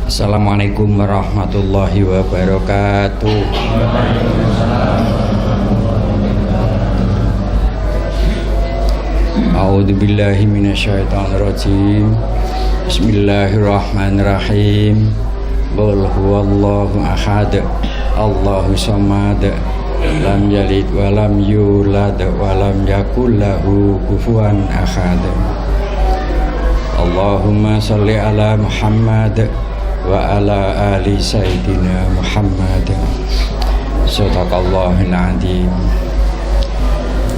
Assalamualaikum warahmatullahi wabarakatuh. A'udzu billahi minasyaitonir rajim. Bismillahirrahmanirrahim. Qul huwallahu ahad. Allahu samad. Lam yalid wa lam yulad wa lam yakul lahu kufuwan ahad. Allahumma shalli ala Muhammad wa ala ali sayyidina Muhammad. Shadaqallahul adzim.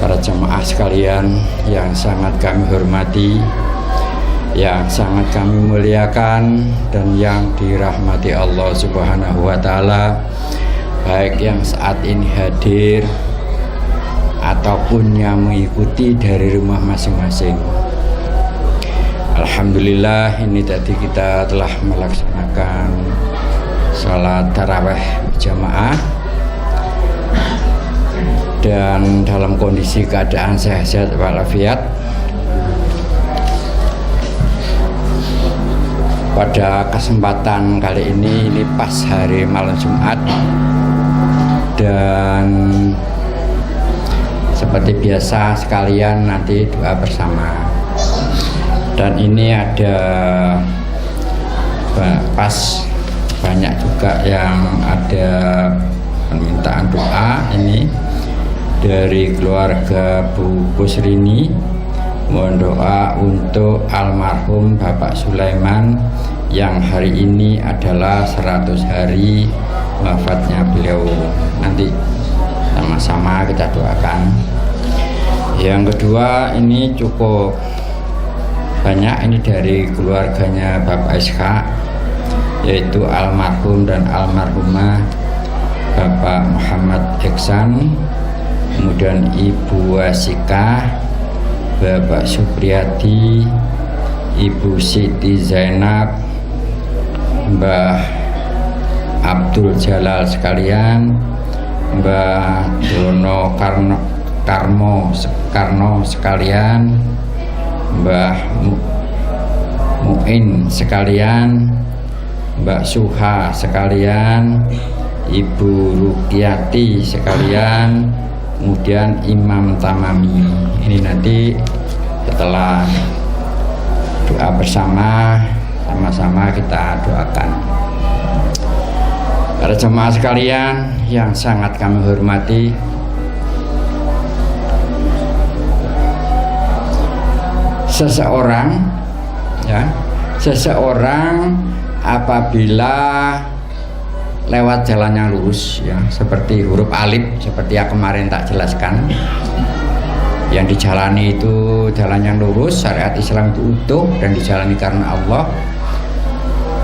Para jemaah sekalian yang sangat kami hormati, yang sangat kami muliakan, dan yang dirahmati Allah Subhanahu wa taala, baik yang saat ini hadir ataupun yang mengikuti dari rumah masing-masing. Alhamdulillah, ini tadi kita telah melaksanakan sholat tarawih jamaah dan dalam kondisi keadaan sehat-sehat walafiat. Pada kesempatan kali ini pas hari malam Jumat, dan seperti biasa sekalian nanti doa bersama. Dan ini ada pas banyak juga yang ada permintaan doa ini dari keluarga Bu Busrini. Mohon doa untuk almarhum Bapak Sulaiman yang hari ini adalah 100 hari wafatnya beliau. Nanti sama-sama kita doakan. Yang kedua ini cukup banyak, ini dari keluarganya Bapak Ishak, yaitu almarhum dan almarhumah Bapak Muhammad Iksan, kemudian Ibu Wasika, Bapak Supriyadi, Ibu Siti Zainab, Mbah Abdul Jalal sekalian, Mbah Dono Karno sekalian, Mbah Muin sekalian, Mbak Suha sekalian, Ibu Rukiati sekalian, kemudian Imam Tamami. Ini nanti setelah doa bersama, sama-sama kita doakan. Para jemaah sekalian yang sangat kami hormati, seseorang apabila lewat jalan yang lurus, seperti huruf alif, seperti yang kemarin tak jelaskan, yang dijalani itu jalan yang lurus, syariat Islam itu utuh dan dijalani karena Allah.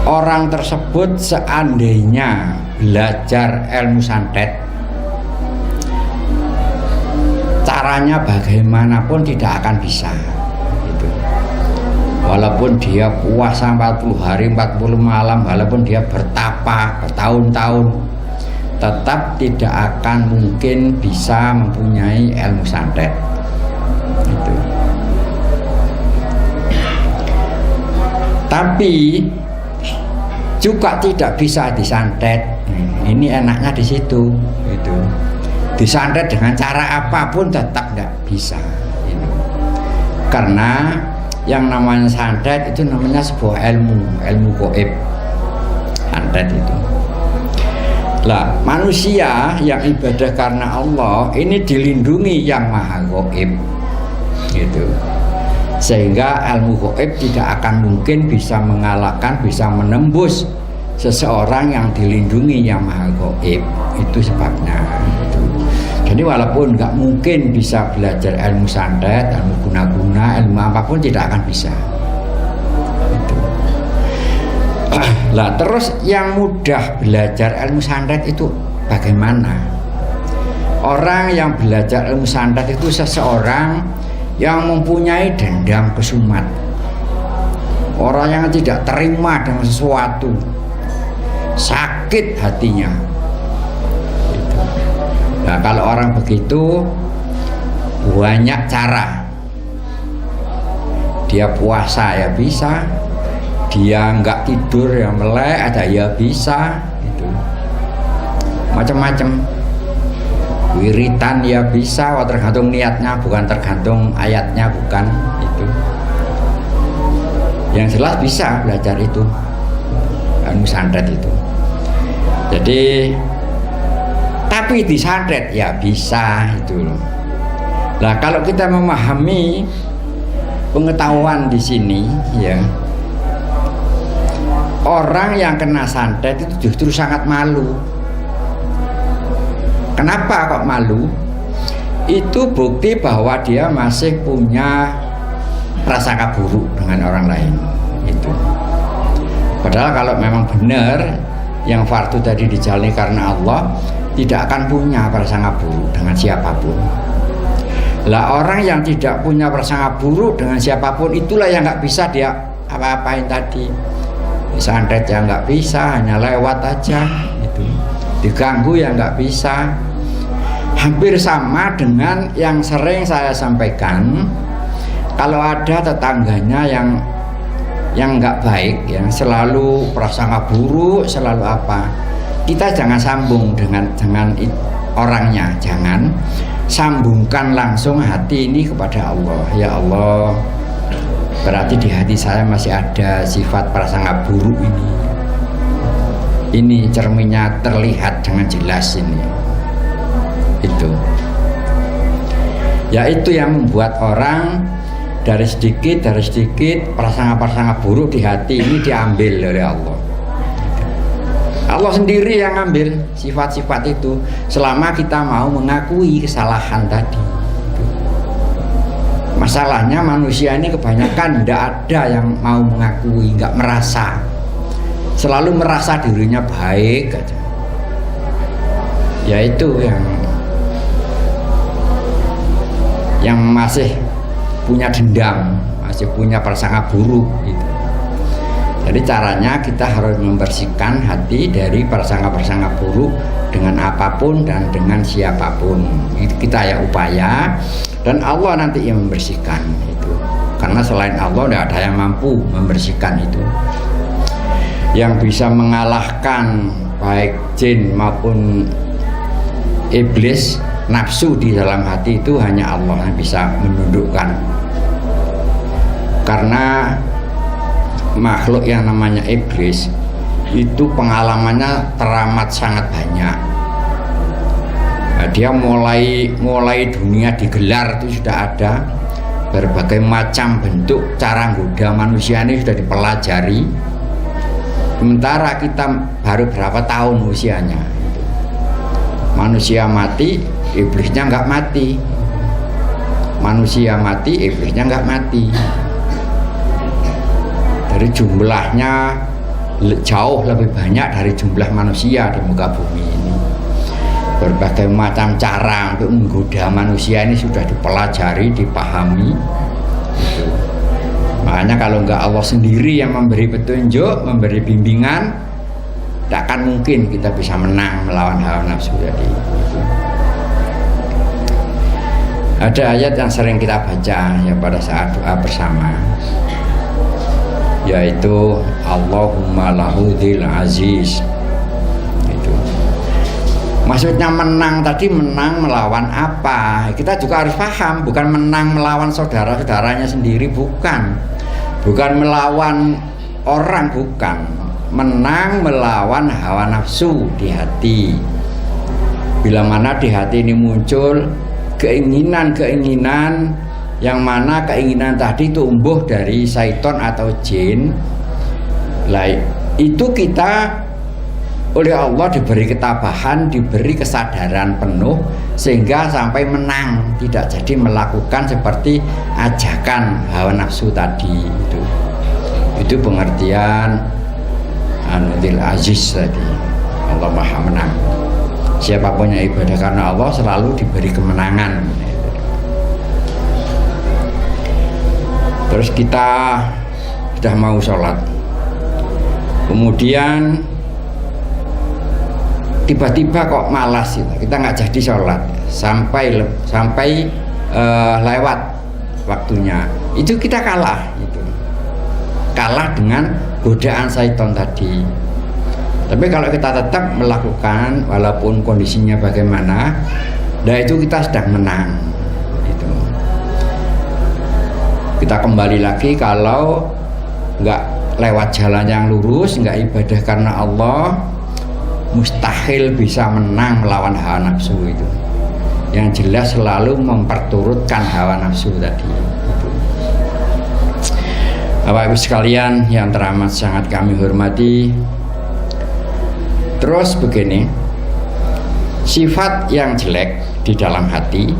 Orang tersebut seandainya belajar ilmu santet, caranya bagaimanapun tidak akan bisa. Walaupun dia puasa 40 hari 40 malam, walaupun dia bertapa bertahun-tahun, tetap tidak akan mungkin bisa mempunyai ilmu santet. Itu. Tapi juga tidak bisa disantet. Ini enaknya di situ. Itu. Disantet dengan cara apapun tetap tidak bisa. Itu. Karena yang namanya santet itu namanya sebuah ilmu gaib. Santet itu. Lah, manusia yang ibadah karena Allah ini dilindungi yang maha gaib. Gitu. Sehingga ilmu gaib tidak akan mungkin bisa mengalahkan, bisa menembus seseorang yang dilindungi yang maha gaib. Itu sebabnya. Gitu. Jadi walaupun nggak mungkin bisa belajar ilmu santet, ilmu guna-guna, ilmu apapun tidak akan bisa. Itu. Lah terus yang mudah belajar ilmu santet itu bagaimana? Orang yang belajar ilmu santet itu seseorang yang mempunyai dendam kesumat, orang yang tidak terima dengan sesuatu, sakit hatinya. Nah, kalau orang begitu banyak cara. Dia puasa ya bisa, dia nggak tidur ya melek ada ya bisa itu macam-macam. Wiritan ya bisa, tergantung niatnya, bukan tergantung ayatnya, bukan itu. Yang jelas bisa belajar itu, santet itu. Jadi, tapi di santet ya bisa itu loh. Nah kalau kita memahami pengetahuan di sini, ya orang yang kena santet itu justru sangat malu. Kenapa kok malu? Itu bukti bahwa dia masih punya prasangka buruk dengan orang lain. Itu. Padahal kalau memang benar yang fardu tadi dijalani karena Allah, tidak akan punya prasangka buruk dengan siapapun. Lah orang yang tidak punya prasangka buruk dengan siapapun, itulah yang nggak bisa dia apa-apain tadi. Santet ya nggak bisa, hanya lewat aja. Itu. Diganggu ya nggak bisa. Hampir sama dengan yang sering saya sampaikan, kalau ada tetangganya yang nggak baik, yang selalu prasangka buruk, selalu apa, kita jangan sambung dengan orangnya, jangan sambungkan langsung hati ini kepada Allah. Ya Allah, berarti di hati saya masih ada sifat prasangka buruk ini. Ini cerminnya terlihat dengan jelas ini. Itu. Ya itu yang membuat orang dari sedikit prasangka-prasangka buruk di hati ini diambil oleh Allah. Allah sendiri yang ambil sifat-sifat itu selama kita mau mengakui kesalahan tadi. Masalahnya manusia ini kebanyakan tidak ada yang mau mengakui, nggak merasa, selalu merasa dirinya baik aja. Ya itu yang masih punya dendam, masih punya prasangka buruk gitu. Jadi caranya kita harus membersihkan hati dari prasangka-prasangka buruk dengan apapun dan dengan siapapun. Itu kita ya upaya, dan Allah nanti yang membersihkan itu. Karena selain Allah tidak ada yang mampu membersihkan itu. Yang bisa mengalahkan baik jin maupun iblis, nafsu di dalam hati itu hanya Allah yang bisa menundukkan. Karena makhluk yang namanya iblis itu pengalamannya teramat sangat banyak. Nah, dia mulai dunia digelar itu sudah ada berbagai macam bentuk cara goda manusia, ini sudah dipelajari. Sementara kita baru berapa tahun usianya. Manusia mati, iblisnya nggak mati. Manusia mati, iblisnya nggak mati. Dari jumlahnya jauh lebih banyak dari jumlah manusia di muka bumi ini. Berbagai macam cara untuk menggoda manusia ini sudah dipelajari, dipahami. Gitu. Makanya kalau nggak Allah sendiri yang memberi petunjuk, memberi bimbingan, tidak akan mungkin kita bisa menang melawan hawa nafsu tadi. Ada ayat yang sering kita baca ya pada saat doa bersama, yaitu Allahumma lahudil aziz. Itu maksudnya menang tadi, menang melawan apa? Kita juga harus paham, bukan menang melawan saudara-saudaranya sendiri, bukan melawan orang, bukan. Menang melawan hawa nafsu di hati. Bila mana di hati ini muncul keinginan-keinginan yang mana keinginan tadi tumbuh dari syaitan atau jin, lah itu kita oleh Allah diberi ketabahan, diberi kesadaran penuh sehingga sampai menang, tidak jadi melakukan seperti ajakan hawa nafsu tadi. Itu pengertian Anudil Aziz tadi. Allah Maha Menang. Siapapun yang ibadah karena Allah selalu diberi kemenangan. Terus kita sudah mau sholat, kemudian tiba-tiba kok malas gitu. Kita nggak jadi sholat sampai lewat waktunya. Itu kita kalah, gitu. Kalah dengan godaan syaitan tadi. Tapi kalau kita tetap melakukan walaupun kondisinya bagaimana, nah itu kita sedang menang. Itu. Kita kembali lagi kalau nggak lewat jalan yang lurus, nggak ibadah karena Allah, mustahil bisa menang melawan hawa nafsu itu. Yang jelas selalu memperturutkan hawa nafsu tadi. Bapak Ibu sekalian yang teramat sangat kami hormati, terus begini, sifat yang jelek di dalam hati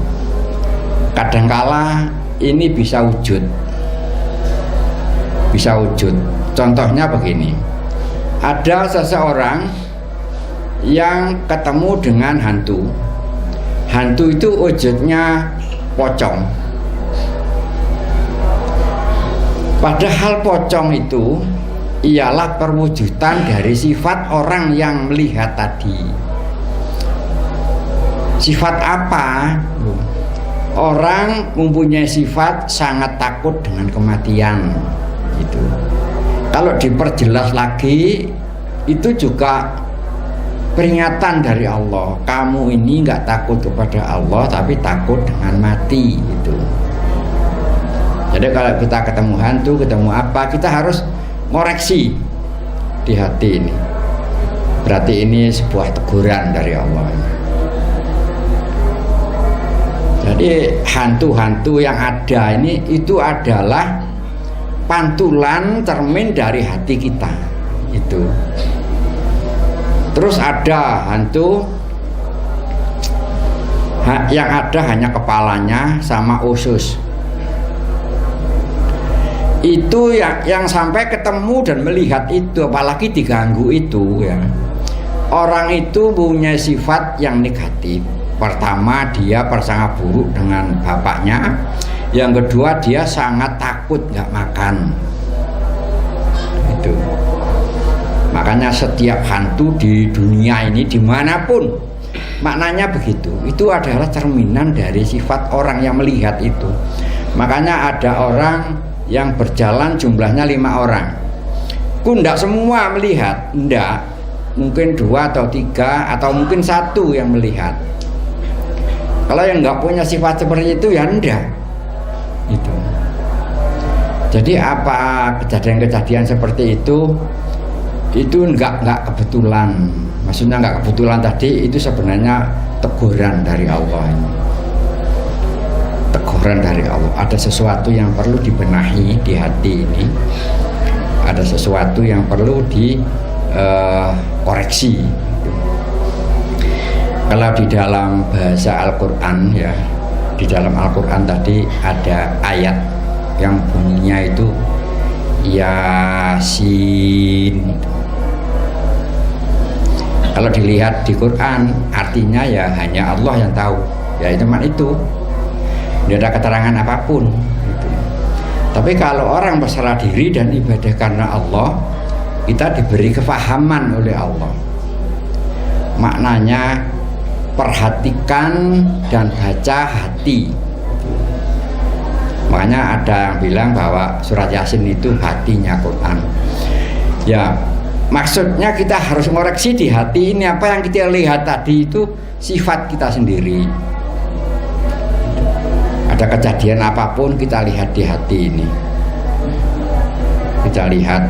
kadangkala ini bisa wujud. Contohnya begini, ada seseorang yang ketemu dengan hantu. Hantu itu wujudnya pocong. Padahal pocong itu ialah perwujudan dari sifat orang yang melihat tadi. Sifat apa? Orang mempunyai sifat sangat takut dengan kematian. Itu. Kalau diperjelas lagi, itu juga peringatan dari Allah. Kamu ini nggak takut kepada Allah, tapi takut dengan mati. Itu. Jadi kalau kita ketemu hantu, ketemu apa, kita harus koreksi di hati ini. Berarti ini sebuah teguran dari Allah. Jadi hantu-hantu yang ada ini itu adalah pantulan cermin dari hati kita. Itu. Terus ada hantu yang ada hanya kepalanya sama usus. Itu yang sampai ketemu dan melihat itu, apalagi diganggu itu ya. Orang itu punya sifat yang negatif. Pertama, dia bersangka buruk dengan bapaknya. Yang kedua, dia sangat takut nggak makan. Itu. Makanya setiap hantu di dunia ini dimanapun maknanya begitu. Itu adalah cerminan dari sifat orang yang melihat itu. Makanya ada orang yang berjalan jumlahnya 5 orang. Tidak semua melihat, enggak. Mungkin 2 atau 3 atau mungkin 1 yang melihat. Kalau yang nggak punya sifat seperti itu ya enggak. Itu. Jadi apa kejadian-kejadian seperti itu enggak kebetulan. Maksudnya enggak kebetulan tadi, itu sebenarnya teguran dari Allah ini. Teguran dari Allah. Ada sesuatu yang perlu dibenahi di hati ini. Ada sesuatu yang perlu dikoreksi. Kalau di dalam bahasa Al-Quran ya, di dalam Al-Quran tadi ada ayat yang bunyinya itu Yasin. Kalau dilihat di Quran artinya ya hanya Allah yang tahu. Ya itu cuma itu. Tidak ada keterangan apapun gitu. Tapi kalau orang berserah diri dan ibadah karena Allah, kita diberi kefahaman oleh Allah. Maknanya perhatikan dan baca hati. Makanya ada yang bilang bahwa surat Yasin itu hatinya Quran. Ya, maksudnya kita harus mengoreksi di hati ini. Apa yang kita lihat tadi itu sifat kita sendiri. Ada kejadian apapun kita lihat di hati ini. Kita lihat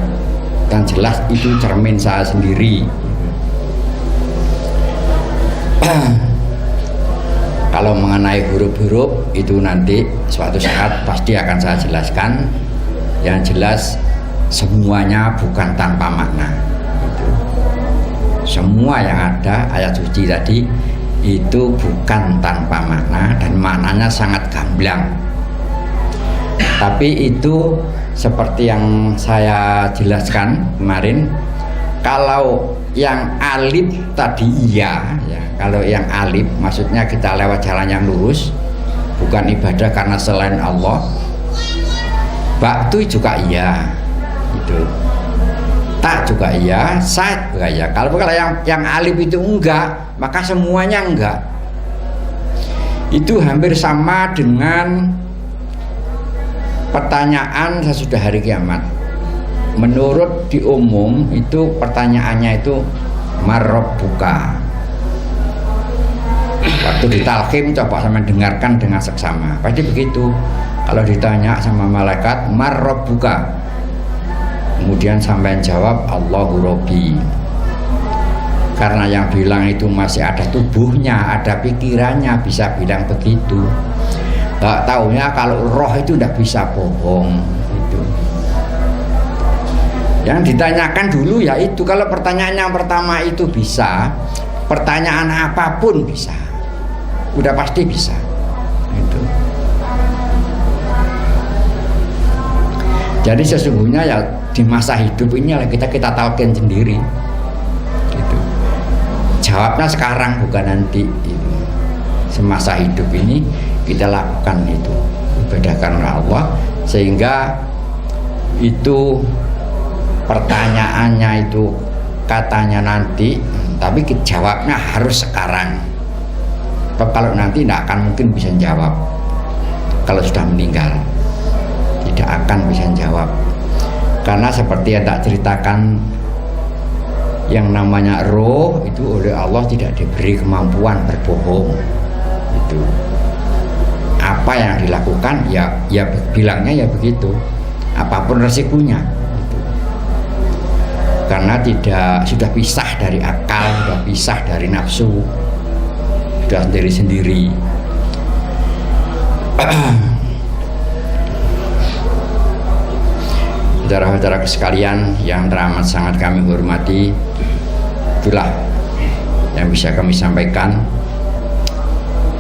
dan jelas itu cermin saya sendiri. Kalau mengenai huruf-huruf itu nanti suatu saat pasti akan saya jelaskan. Yang jelas semuanya bukan tanpa makna. Itu. Semua yang ada ayat suci tadi itu bukan tanpa makna dan maknanya sangat gamblang. Tapi itu seperti yang saya jelaskan kemarin, kalau yang alif tadi iya ya, kalau yang alif maksudnya kita lewat jalan yang lurus, bukan ibadah karena selain Allah. Bak itu juga iya, itu. Tak juga iya, sa juga iya. Kalau yang alif itu enggak, maka semuanya enggak. Itu hampir sama dengan pertanyaan sesudah hari kiamat. menurut di umum itu pertanyaannya itu marrabbuka. Waktu ditalqim coba sama dengarkan dengan seksama. Pasti begitu. Kalau ditanya sama malaikat marrabbuka, kemudian sampai jawab Allahu Rabbi. Karena yang bilang itu masih ada tubuhnya, ada pikirannya, bisa bilang begitu. Gak taunya kalau roh itu tidak bisa bohong itu. Yang ditanyakan dulu ya itu. Kalau pertanyaan yang pertama itu bisa, pertanyaan apapun bisa, udah pasti bisa itu. Jadi sesungguhnya ya di masa hidup ini kita talqin sendiri gitu. Jawabnya sekarang bukan nanti gitu. Semasa hidup ini kita lakukan itu ibadah karena Allah, sehingga itu pertanyaannya itu katanya nanti, tapi jawabnya harus sekarang. Kalau nanti tidak akan mungkin bisa jawab. Kalau sudah meninggal tidak akan bisa jawab, karena seperti yang tak ceritakan, yang namanya roh itu oleh Allah tidak diberi kemampuan berbohong itu. Apa yang dilakukan ya bilangnya ya begitu, apapun resikonya gitu. Karena sudah pisah dari akal, sudah pisah dari nafsu, sudah sendiri-sendiri. Saudara-saudara sekalian yang teramat sangat kami hormati, itulah yang bisa kami sampaikan.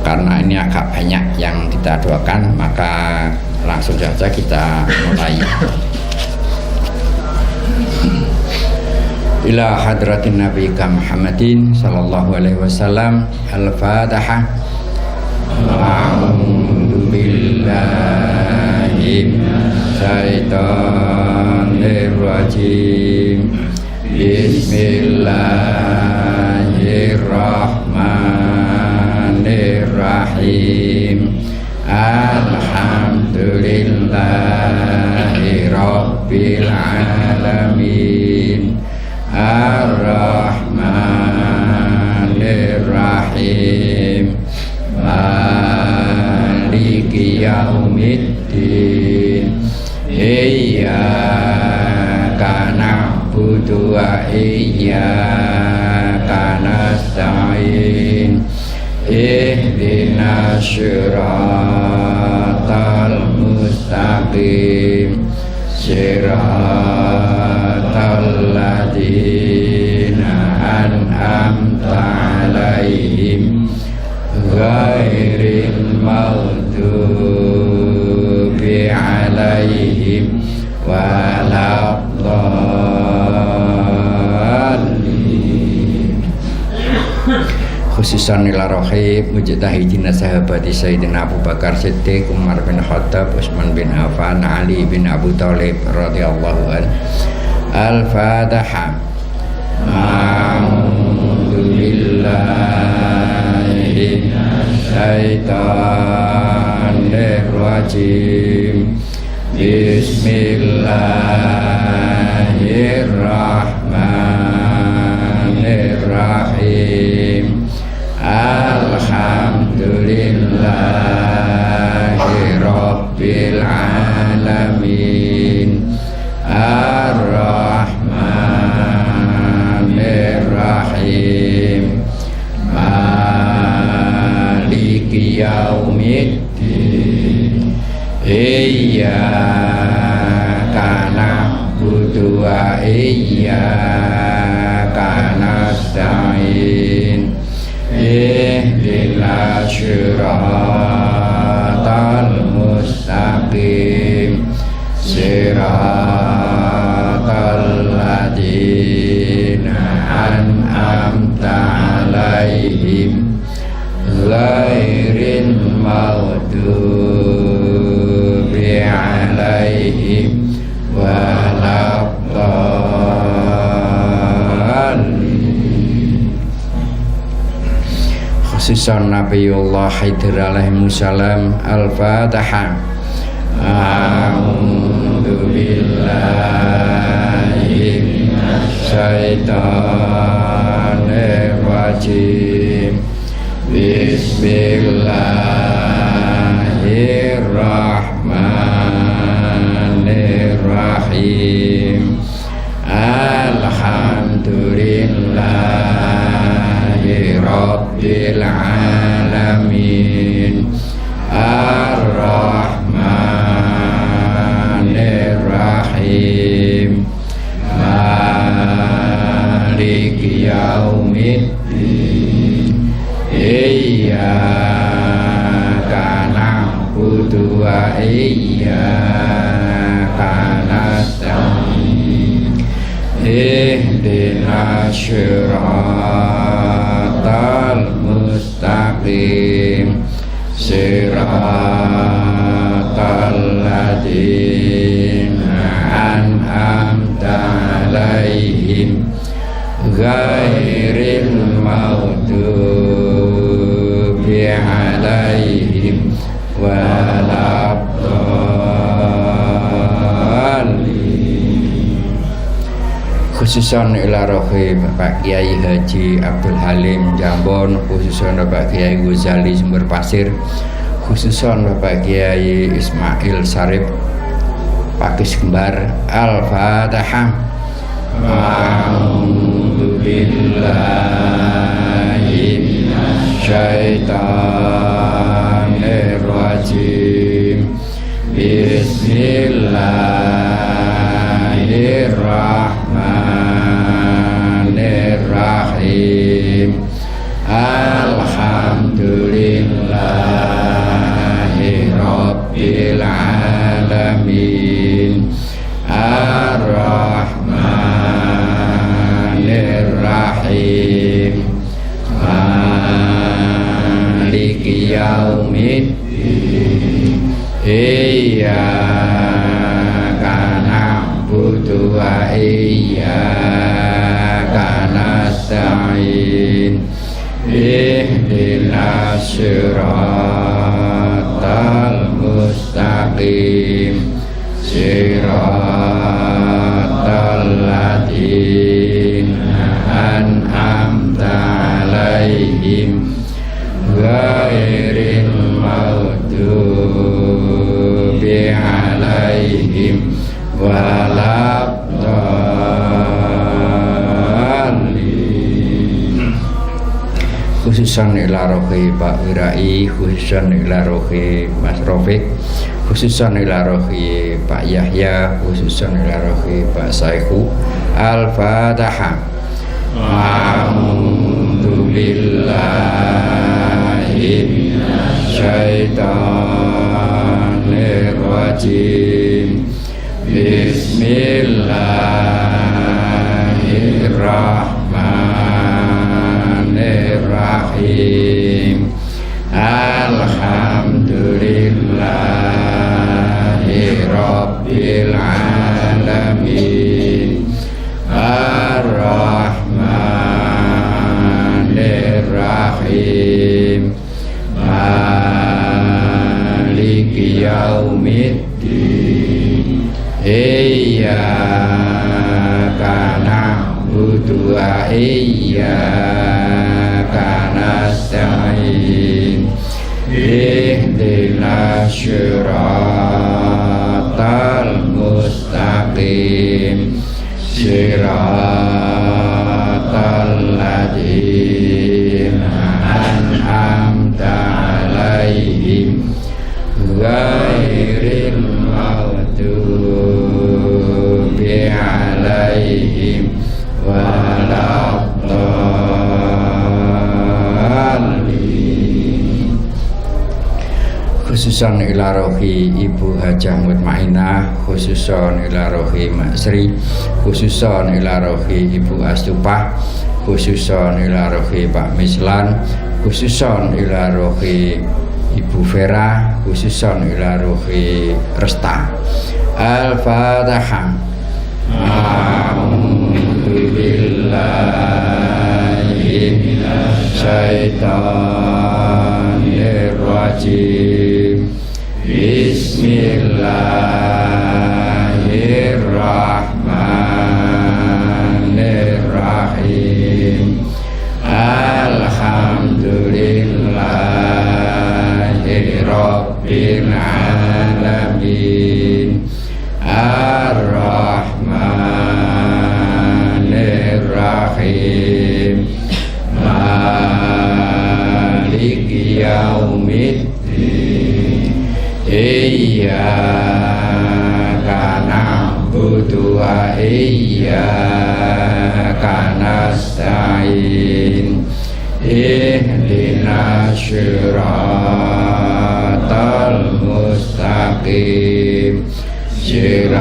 Karena ini agak banyak yang kita doakan, maka langsung saja kita mulai. Ila hadratin Nabi Muhammadin sallallahu alaihi wasallam. Al-Fatihah. A'udzu billahi minasyaitonir rajim. Bismillahirrahmanirrahim. Alhamdulillahi rabbil alamin. Ar-Rahmanir-Rahim. Maliki yaumiddin. Iyyaka na'budu wa iyyaka nasta'in. Ihdinas siratal mustaqim. Siratal ladzina an'amta 'alaihim ghairil maghdubi 'alaihim waladdallin. Khususan ila rohib mujtahidina sahabati Sayyidina Abu Bakar Siddiq, Umar bin Khattab, Utsman bin Affan, Ali bin Abu Thalib radhiyallahu anhu. Al-Fatihah. A'udzu billahi minasyaitonir rajim. Bismillahirrahmanirrahim. Alhamdulillahi rabbil alamin. Ar-Rahmanir-Rahim. Maliki yaumiddin. Iyyaka na'budu wa iyyaka nasta'in. Ihdinas siratal mustaqim. Siratal ladzina an'amta 'alaihim ghairil maghdubi 'alaihim waladdallin. Khususan Nabiullah Khidir alaihi salam. Al-Fatihah. A'udzu billahi minasyaitonir rajim. Bismillahirrahmanirrahim. Alhamdulillahi rabbil alamin. Ar-Rahmanir-Rahim. Maliki yaumiddin. Iyyaka na'budu wa iyyaka nasta'in. Ihdinas siratal mustaqim. Siratal ladzina an'amta 'alaihim ghairil maghdubi 'alaihim waladdallin. Khususan ila rohi Bapak Kiai Haji Abdul Halim Jambon, khususan Bapak Kiai Ghazali Sumber Pasir, khususan Bapak Kiai Ismail Sarip Pakis Kembar. Al-Fatihah. A'udzu billahi minasyaitonir rajim. Bismillahirrahmanirrahim. Alhamdulillahi rabbil alamin. Ar-Rahmanirrahim. Maliki yaumiddin. Iyyaka na'budu wa iyyaka nasta'in. Ihdinas siratal mustaqim. Siratal ladzina an'amta 'alaihim ghairil maghdubi 'alaihim waladdallin. Khususan ila rohi Pak Wirai, khususan ila rohi Mas Rafiq, khususan ila rohi Pak Yahya, khususan ila rohi Pak Saihu. Al-Fatihah. A'udzu billahi minasyaitonir rajim. Bismillahirrahmanirrahim. Alhamdulillahi rabbil alamin. Ar-Rahmanirrahim. Maliki yaumiddin. Iyyaka na'budu wa iyyaka nasta'in. Ihdinas siratal mustaqim. Siratal ladzina an'amta 'alaihim ghairil maghdubi 'alaihim waladdallin. Khususan ila rohi Ibu Hajah Mutmainah, khususan ila rohi Mak Sri, khususan ila rohi Ibu Astupah, khususan ila rohi Pak Mislan, khususan ila rohi Ibu Vera, khususan ila rohi Resta. Al-Fatihah. A'udzu billahi minasyaitonir rajim. Bismillahirrahmanirrahim. Rahim Maliki Yaumiddin Iyyaka na'budu wa iyyaka nasta'in Ihdinas siratal mustaqim Siratal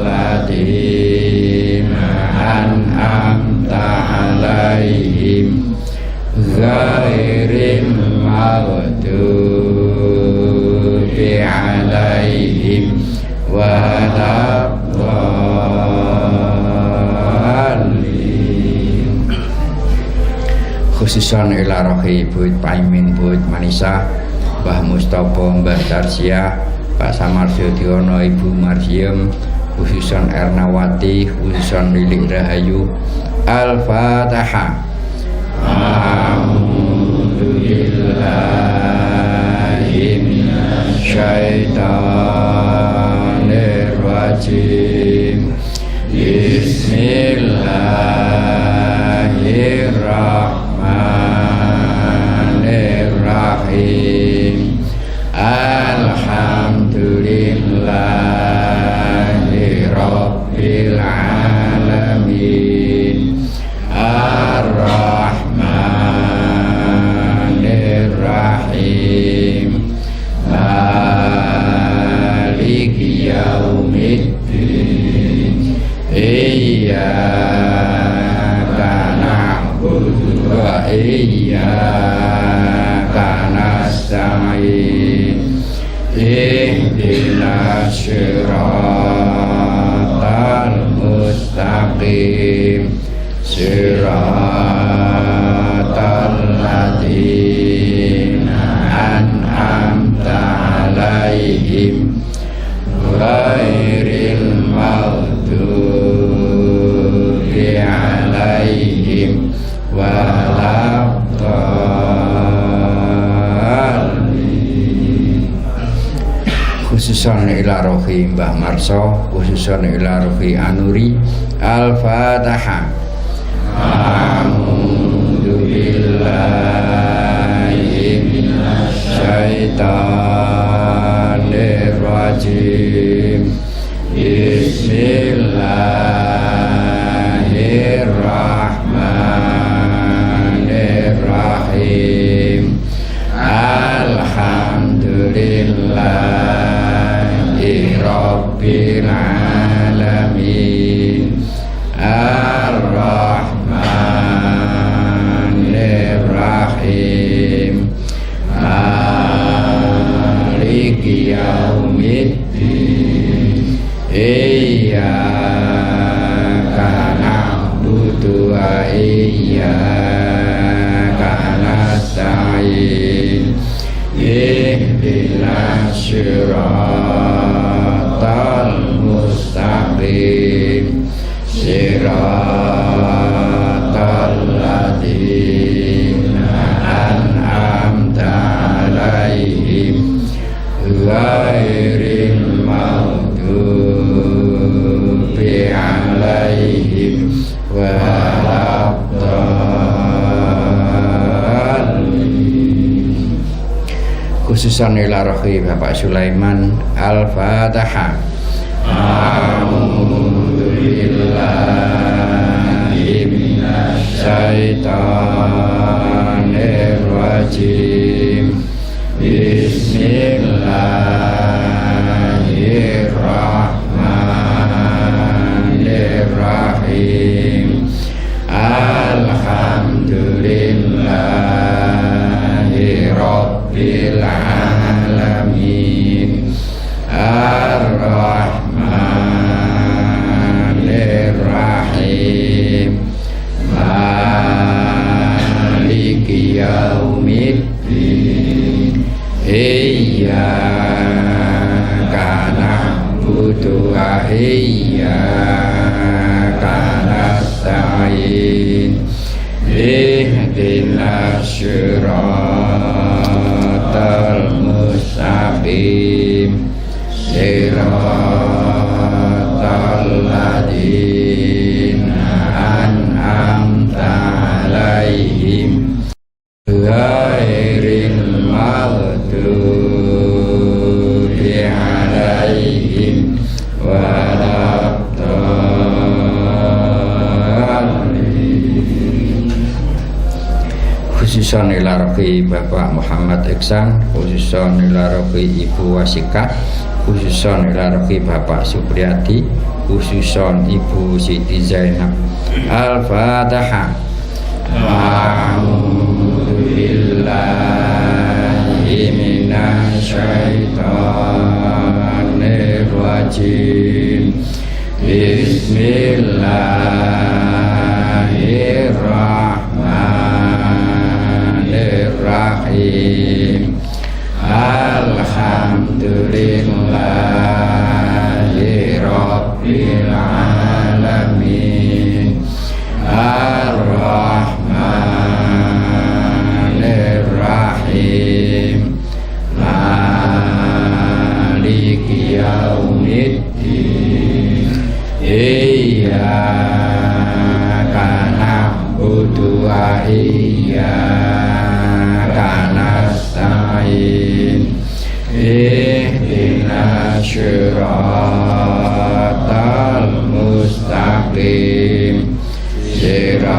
ladzina an'amta 'alaihim ghairil maghdubi 'alaihim waladdallin. Khususan ila rohi Bud Paimin Bud Manisa Mbah Mustopo Mbah Tarsia Pak Samarjo Diono Ibu Maryam khususan Ernawati khususan Lilik Rahayu Al-Fatihah. A'udzubillahi minasyaitonir rajim. Bismillahirrahmanirrahim. Alhamdulillahi Rabbil Alamin Ar-Rahmanir-Rahim Maliki Yaumiddin Iyyaka na'budu wa iyyaka nasta'in Ihdinas siratal mustaqim Siratal ladzina an'amta 'alaihim ghairil maghdubi 'alaihim waladdallin. Khususan ila rohi Mbah Marso, khususan ila rohi Anuri. Al-Fatihah. A'udzubillahi minasyaitonir rajim. Bismillahirrahmanirrahim. Alhamdulillahi Rabbil Alamin Ar-Rahmanir-Rahim Maliki Yaumiddin Iyyaka na'budu wa iyyaka nasta'in Ihdinas siratal mustaqim Siratal ladzina an'amta 'alaihim ghairil maghdubi 'alaihim waladdallin. Khususan ila rohi Bapak Sulaiman. Al-Fatihah. A'udzubillahi minasyaitonir rajim. Bismillahirrahmanirrahim. Alhamdulillahi Rabbil Alamin Ar-Rahmanir-Rahim Maliki Yaumiddin Iyyaka na'budu wa iyyaka nasta'in Ihdinas siratal mustaqim Siratal ladzina khususan ila rohi Bapak Muhammad Iksan, khususan ila rohi Ibu Wasika, khususan ila rohi Bapak Supriyadi, khususan Ibu Siti Zainab. Al-Fatihah. A'udzubillahi minasyaitonir rajim. Bismillahirrahmanirrahim. Alhamdulillahi rabbil alamin. Ar-Rahmanir-Rahim. Maliki yaumiddin. Iyyaka na'budu wa iyyaka nasta'in. Ihdinas siratal mustaqim. Siratal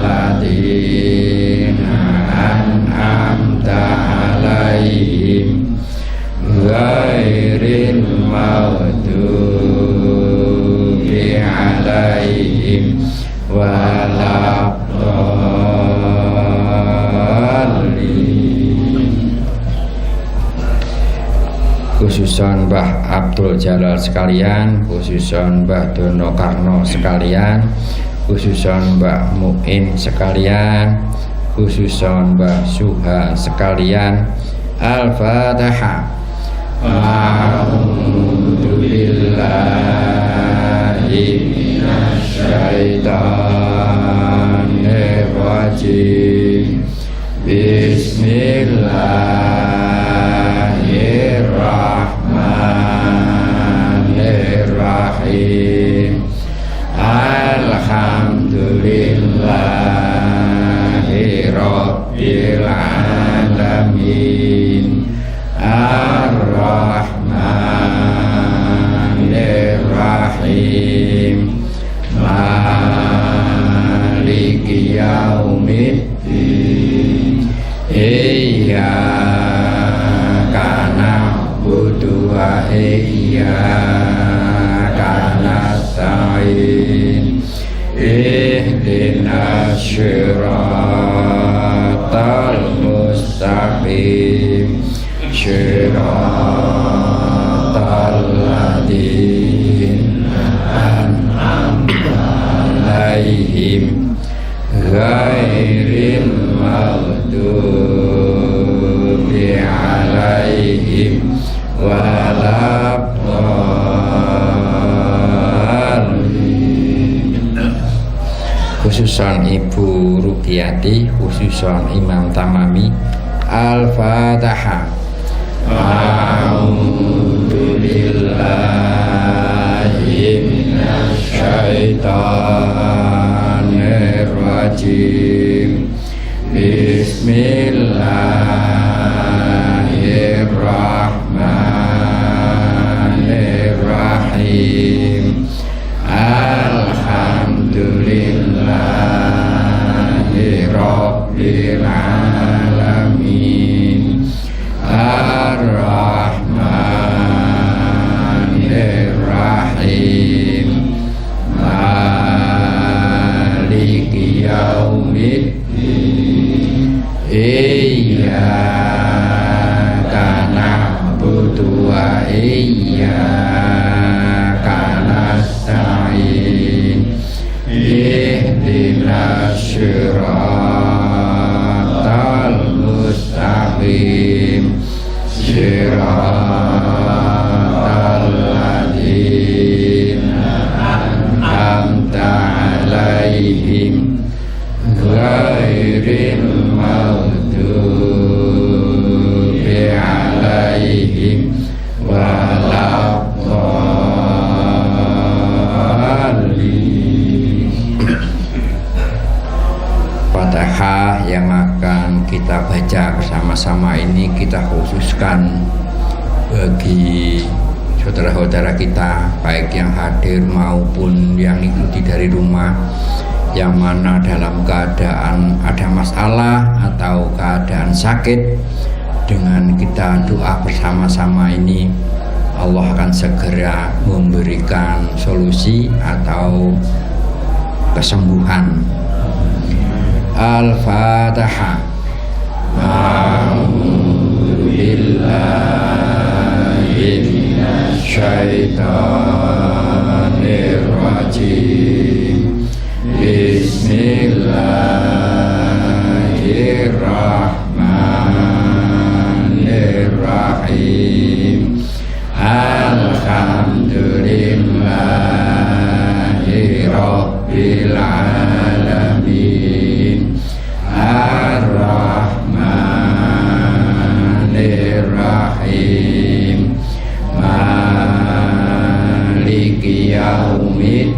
ladzina an'amta 'alaihim ghairil maghdubi 'alaihim waladdallin. Khususan Mbah Abdul Jalal sekalian, khususan Mbah Dono Karno sekalian, khususan Mbah Muin sekalian, khususan Mbah Suha sekalian. Al-Fatihah. A'udzubillahi minasyaitonir rajim. Bismillahirrahmanirrahim. Alhamdulillahi rabbil alamin. Ar-Rahmanir-Rahim. Maliki yaumiddin. Iyyaka na'budu wa iyyaka nasta'in. Ihdinas siratal mustaqim. Siratal ladzina an'amta 'alaihim ghairil maghdubi 'alaihim waladdallin. Khususan Ibu Ruqiyati, khususan Imam Tamami. Al-Fatihah. A'udzubillahi minasyaitonir rajim. Bismillahirrahmanirrahim. Alhamdulillahi rabbil alamin. Ar-Rahmanir-Rahim. Maliki yaumiddin. Iyyaka na'budu wa iyyaka nasta'in. Ihdinas siratal mustaqim. Siratal ladzina an'amta 'alaihim ghairil maghdubi 'alaihim waladdallin. Fatihah yang akan kita baca bersama-sama ini kita khususkan bagi saudara-saudara kita baik yang hadir maupun yang ikuti dari rumah yang mana dalam keadaan ada masalah atau keadaan sakit, dengan kita doa bersama-sama ini Allah akan segera memberikan solusi atau kesembuhan. Al-Fatihah. A'udzubillahi minasyaitonir rajim. Bismillahirrahmanirrahim. Alhamdulillahi rabbil alamin. Ar-Rahmanir-Rahim. Maliki yaumiddin.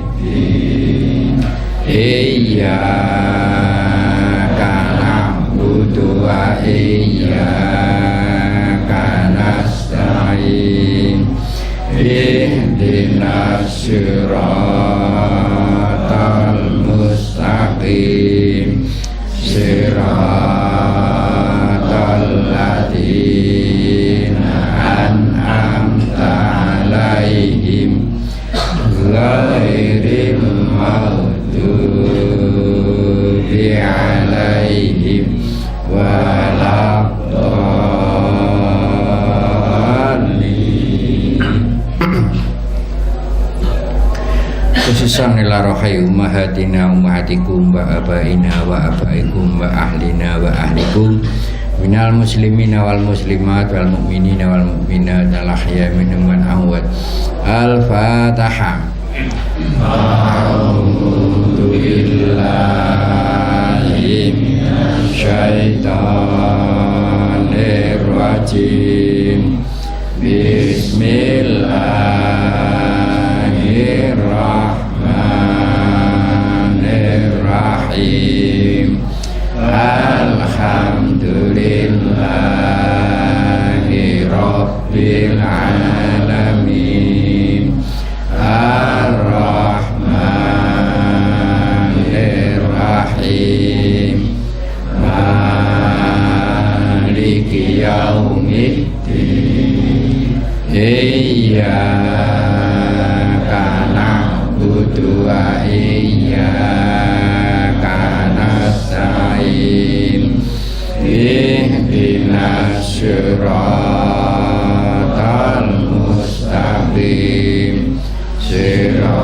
Iyyaka na'budu wa iyyaka nasta'in. Ihdinas siratal mustaqim. Siratal ladzina an'amta 'alaihim ghairil maghdubi 'alaihim waladdallin. Khususan ila rohai ummahatina ummahatikum wa abaina wa abaikum wa ahlina wa ahlikum minal muslimina wal muslimat wal mu'minina wal mu'minat al ahya minhum man amwat. Al-Fatihah. A'udzu billahi minasyaitonir rajim. Bismillahirrahmanirrahim. Alhamdulillahi rabbil alamin. Ar-Rahmanir-Rahim. Maliki yaumiddin. Iyyaka na'budu wa iyyaka nasta'in. Ihdinas siratal mustaqim. Siratal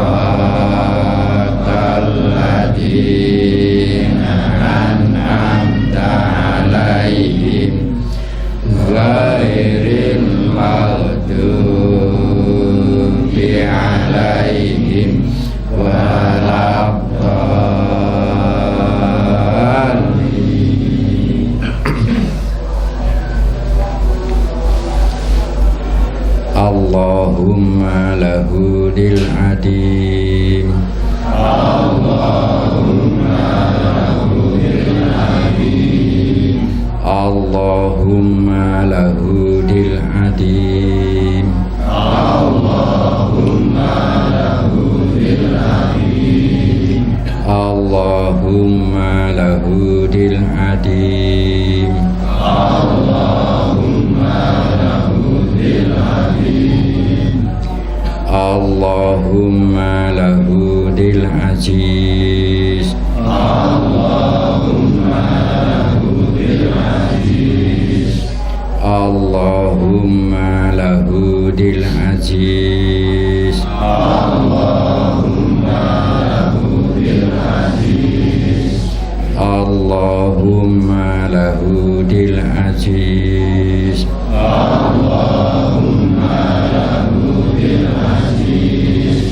ladzina an'amta 'alaihim ghairil maghdubi 'alaihim waladdallin. Allahumma lahudil adim. Allahumma lahudil adim. Allahumma lahudil adim. Allahumma lahudil adim. Allahumma lahudil adim. Allahumma lahudil adim. Allahumma lahudil aziz. Allahumma lahudil aziz. Allahumma lahudil aziz. Allahumma lahudil aziz. Allahumma lahudil aziz. Allahumma lahudil aziz.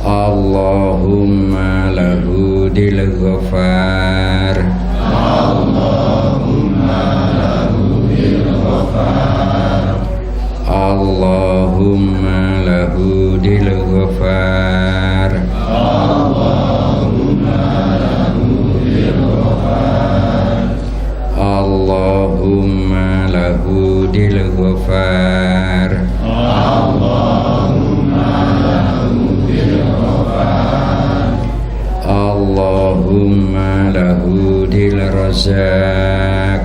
Allahumma lahudil ghafar. Allahumma lahudil ghafar. Allahumma lahudil ghafar. Allahumma lahudil ghafar. Allahumma lahudil ghafar. Allahumma lahudil ghafar. Allahumma lahu dil razak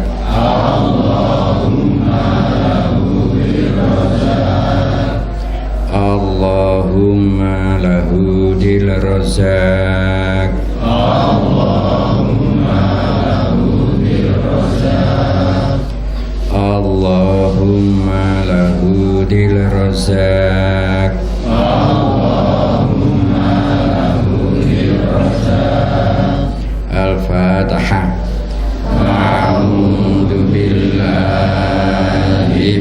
Allahumma lahu dil razak Allahumma lahu dil razak Al-Fatihah. A'udzu billahi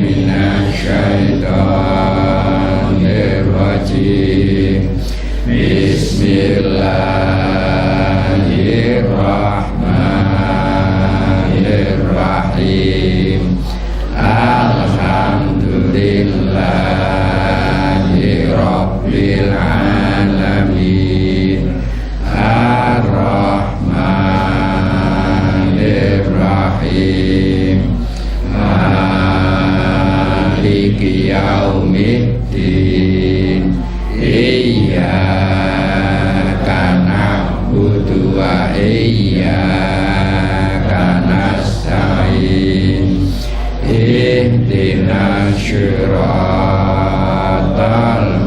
minasy syaithanir rajim. Bismillahirrahmanirrahim. Alhamdulillahi rabbil alamin. Ar-Rahmanir-Rahim. Maliki yaumiddin. Iyyaka na'budu wa iyyaka nasta'in. Ihdinas siratal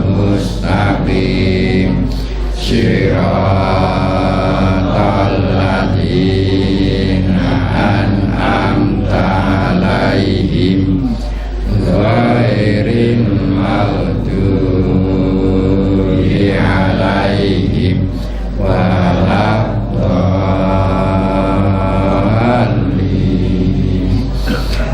mustaqim. Siratal ladzina an'amta 'alaihim ghairil maghdubi 'alaihim waladdallin.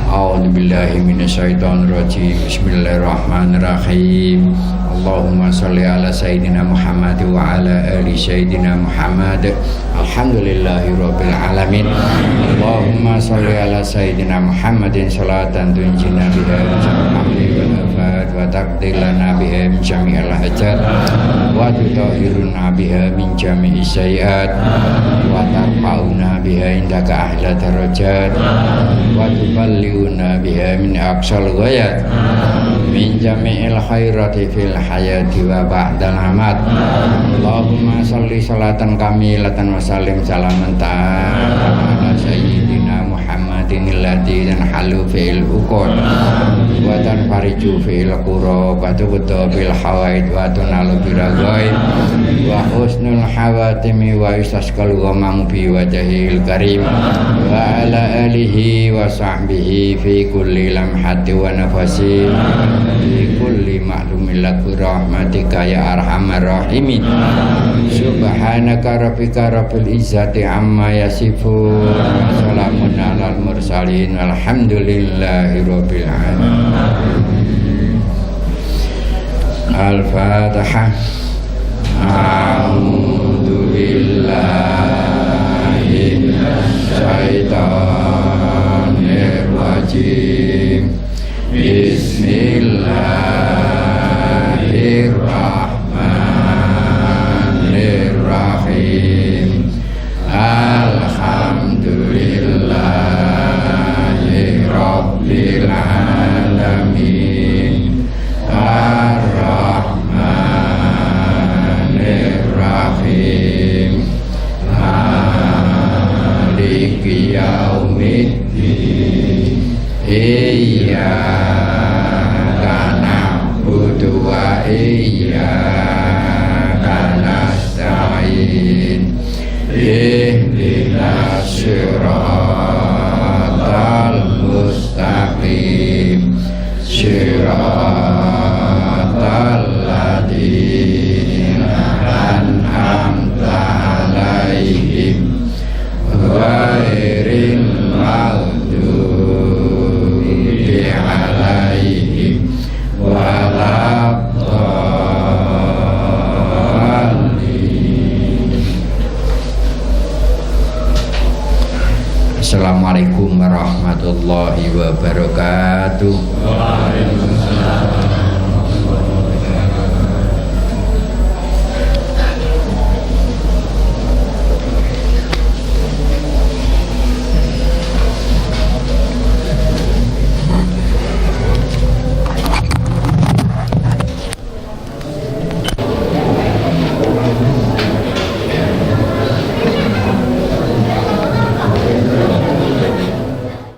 A'udzu billahi minasyaitonir rajim. Bismillahirrahmanirrahim. Allahumma sholli ala sayyidina Muhammad wa ala ali sayyidina Muhammad. Alhamdulillahi rabbil alamin. Allahumma sholli ala sayyidina Muhammadin sholatan tunjina biha min hamdi wal afat wa taqdir lana biha min jami'il hajat wa tutahhiruna biha min jami'is sayyi'at wa tarfa'una biha indaka ahla darajat wa tuballighuna biha min aqsal ghayat min jami'il khairati fil hayati wa ba'dal amat. Allahumma sholli sholatan kamilatan wa sallim salaman ta'ala sayyidina Muhammadin alladzi tanhalu fil uqud wa tanfariju fil qurab wa tuqda bil hawaid wa tunalu bil ghaib wa husnul hawatimi wa istasqal ghamam bi wajhil karim wa ala alihi wa sahbihi fi kulli lamhati wa nafasi fi kulli ma'lumin lak rahmatika ya arhamar rahimin. Subhanaka rabbika rabbil izzati amma yasifun wa salamun alal mursalin walhamdulillahi rabbil alamin. Al-Fatihah. A'udzu billahi minasy syaithanir rajim. Bismillahirrahmanirrahim. Alhamdulillahi rabbil alamin. Ar-Rahmanir-Rahim. Maliki yaumiddin. Iyyaka na'budu wa iyyaka nasta'in. Ihdinas siratal mustaqim. Siratal ladzina an'amta 'alaihim ghairil maghdubi 'alaihim waladdallin. Assalamualaikum warahmatullahi wabarakatuh.